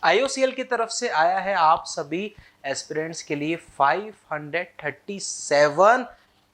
IOCL की तरफ से आया है आप सभी एस्पिरेंट्स के लिए 537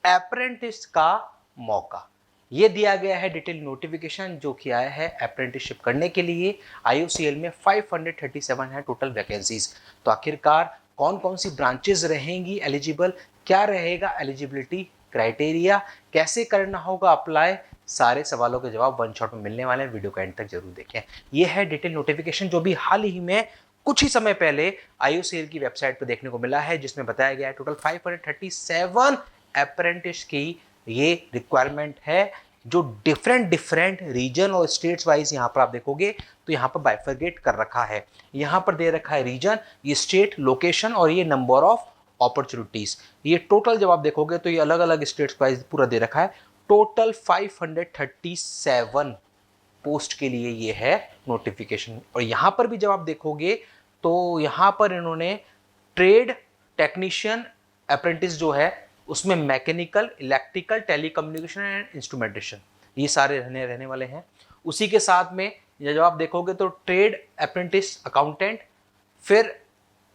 अप्रेंटिस का मौका। ये दिया गया है डिटेल नोटिफिकेशन जो कि आया है अप्रेंटिसशिप करने के लिए। आईओसीएल में 537 है टोटल वैकेंसीज। तो आखिरकार कौन कौन सी ब्रांचेस रहेंगी एलिजिबल, क्या रहेगा एलिजिबिलिटी क्राइटेरिया, कैसे करना होगा अप्लाई, सारे सवालों के जवाब वन शॉट में मिलने वाले हैं। वीडियो का एंड तक जरूर देखें। ये है डिटेल नोटिफिकेशन जो भी हाल ही में कुछ ही समय पहले आईओसीएल की वेबसाइट पर देखने को मिला है, जिसमें बताया गया है टोटल 537 अप्रेंटिस की ये रिक्वायरमेंट है, जो डिफरेंट रीजन और स्टेट्स वाइज यहां पर आप देखोगे तो यहां पर बाइफरगेट कर रखा है। यहां पर दे रखा है रीजन, ये स्टेट, लोकेशन और ये नंबर ऑफ अपॉर्चुनिटीज। ये टोटल जब आप देखोगे तो ये अलग अलग स्टेट्स वाइज पूरा दे रखा है। टोटल 537 पोस्ट के लिए ये है नोटिफिकेशन। और यहां पर भी जब आप देखोगे तो यहां पर इन्होंने ट्रेड टेक्नीशियन अप्रेंटिस जो है उसमें mechanical, electrical, telecommunication and instrumentation ये सारे रहने वाले हैं। उसी के साथ में जब आप देखोगे तो ट्रेड अप्रेंटिस अकाउंटेंट, फिर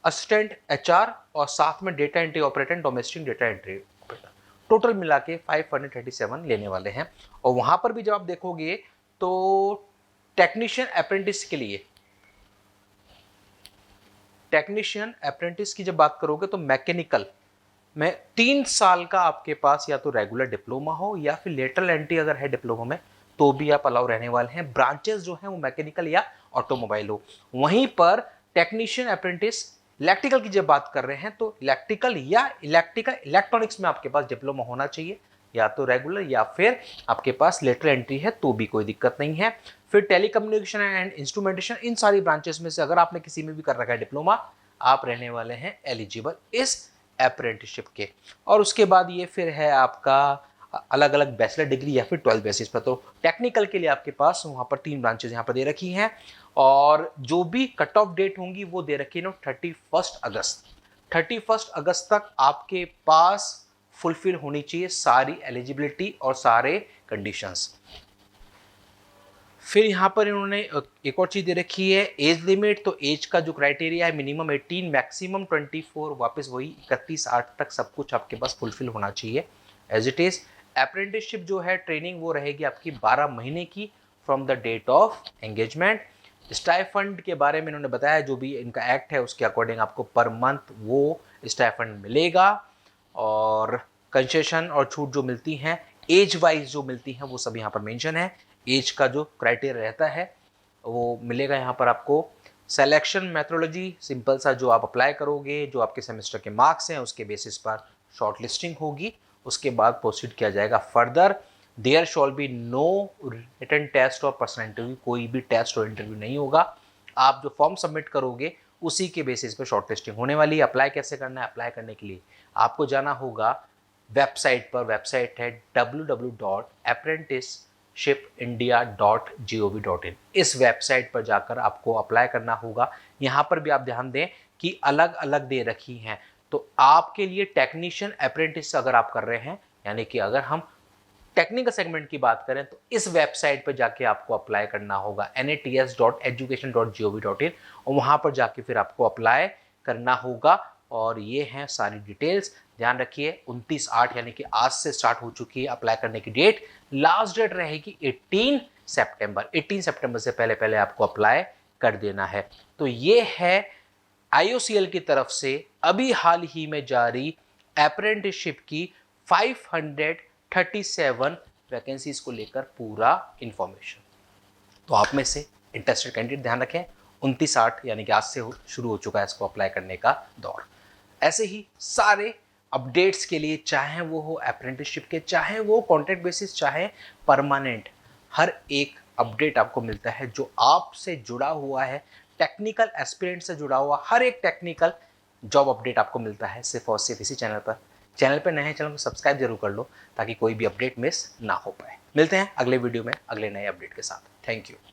असिस्टेंट एचआर और साथ में data entry operator, domestic data entry operator, total मिला के 537 लेने वाले हैं। और वहां पर भी जब आप देखोगे तो टेक्नीशियन अप्रेंटिस के लिए, टेक्नीशियन अप्रेंटिस की जब बात करोगे तो मैकेनिकल में 3 साल का आपके पास या तो रेगुलर डिप्लोमा हो या फिर लेटरल एंट्री अगर है डिप्लोमा में तो भी आप अलाउ रहने वाले हैं। ब्रांचेस जो हैं वो मैकेनिकल या ऑटोमोबाइल हो। वहीं पर टेक्नीशियन अप्रेंटिस इलेक्ट्रिकल की जब बात कर रहे हैं तो इलेक्ट्रिकल या इलेक्ट्रिकल इलेक्ट्रॉनिक्स में आपके पास डिप्लोमा होना चाहिए, या तो रेगुलर या फिर आपके पास लेटरल एंट्री है तो भी कोई दिक्कत नहीं है। फिर टेलीकम्युनिकेशन एंड इंस्ट्रूमेंटेशन, इन सारी ब्रांचेस में से अगर आपने किसी में भी कर रखा है डिप्लोमा, आप रहने वाले हैं एलिजिबल इस अप्रेंटिसशिप के। और उसके बाद ये फिर है आपका अलग अलग बैचलर डिग्री या फिर 12 बेसिस पर। तो टेक्निकल के लिए आपके पास वहां पर 3 ब्रांचेस यहाँ पर दे रखी हैं और जो भी कट ऑफ डेट होंगी वो दे रखी है 31 अगस्त। 31 अगस्त तक आपके पास फुलफिल होनी चाहिए सारी एलिजिबिलिटी और सारे कंडीशंस। फिर यहाँ पर इन्होंने एक और चीज़ दे रखी है एज लिमिट। तो एज का जो क्राइटेरिया है मिनिमम 18, मैक्सिमम 24, वापस वही 31/8 तक सब कुछ आपके पास फुलफिल होना चाहिए एज इट इज़। अप्रेंटिसशिप जो है ट्रेनिंग वो रहेगी आपकी 12 महीने की from the date of engagement. Stipend के बारे में इन्होंने बताया, जो भी इनका एक्ट है उसके अकॉर्डिंग आपको पर मंथ वो स्टाइफंड मिलेगा। और कंसेशन और छूट जो मिलती हैं एज वाइज जो मिलती हैं वो सब यहाँ पर मेंशन है। एज का जो क्राइटेरिया रहता है वो मिलेगा यहाँ पर आपको। सिलेक्शन मेथोडोलॉजी सिंपल सा, जो आप अप्लाई करोगे, जो आपके सेमेस्टर के मार्क्स हैं उसके बेसिस पर शॉर्ट लिस्टिंग होगी। उसके बाद प्रोसीड किया जाएगा further. There shall be no written test और पर्सनल इंटरव्यू, कोई भी टेस्ट और इंटरव्यू नहीं होगा। आप जो फॉर्म सबमिट करोगे उसी के बेसिस पर शॉर्ट लिस्टिंग होने वाली है। अप्लाई कैसे करना है? अप्लाई करने के लिए आपको जाना होगा वेबसाइट पर। वेबसाइट है www.apprenticeshipindia.gov.in। इस वेबसाइट पर जाकर आपको अप्लाई करना होगा। यहाँ पर भी आप ध्यान दें कि अलग अलग दे रखी हैं। तो आपके लिए टेक्नीशियन अप्रेंटिस अगर आप कर रहे हैं, यानी कि अगर हम टेक्निकल सेगमेंट की बात करें तो इस वेबसाइट पर जाके आपको अप्लाई करना होगा nats.education.gov.in, और वहां पर जाके फिर आपको अप्लाई करना होगा। और ये हैं सारी डिटेल्स, ध्यान रखिए। 29/8 यानी कि आज से स्टार्ट हो चुकी है अप्लाई करने की डेट। लास्ट डेट रहेगी 18 सितंबर। 18 सितंबर से पहले पहले आपको अप्लाई कर देना है। तो ये है आईओसीएल की तरफ से अभी हाल ही में जारी अप्रेंटिसशिप की 537 वैकेंसीज को लेकर पूरा इंफॉर्मेशन। तो आप में से इंटरेस्टेड कैंडिडेट ध्यान रखें, 29/8 यानी कि आज से शुरू हो चुका है इसको अप्लाई करने का दौर। ऐसे ही सारे अपडेट्स के लिए, चाहे वो हो अप्रेंटिसशिप के, चाहे वो कॉन्ट्रैक्ट बेसिस, चाहे परमानेंट, हर एक अपडेट आपको मिलता है जो आपसे जुड़ा हुआ है, टेक्निकल एस्पिरेंट से जुड़ा हुआ हर एक टेक्निकल जॉब अपडेट आपको मिलता है सिर्फ और सिर्फ इसी चैनल पर। चैनल पर नए हैं, चैनल को सब्सक्राइब जरूर कर लो ताकि कोई भी अपडेट मिस ना हो पाए। मिलते हैं अगले वीडियो में अगले नए अपडेट के साथ। Thank you.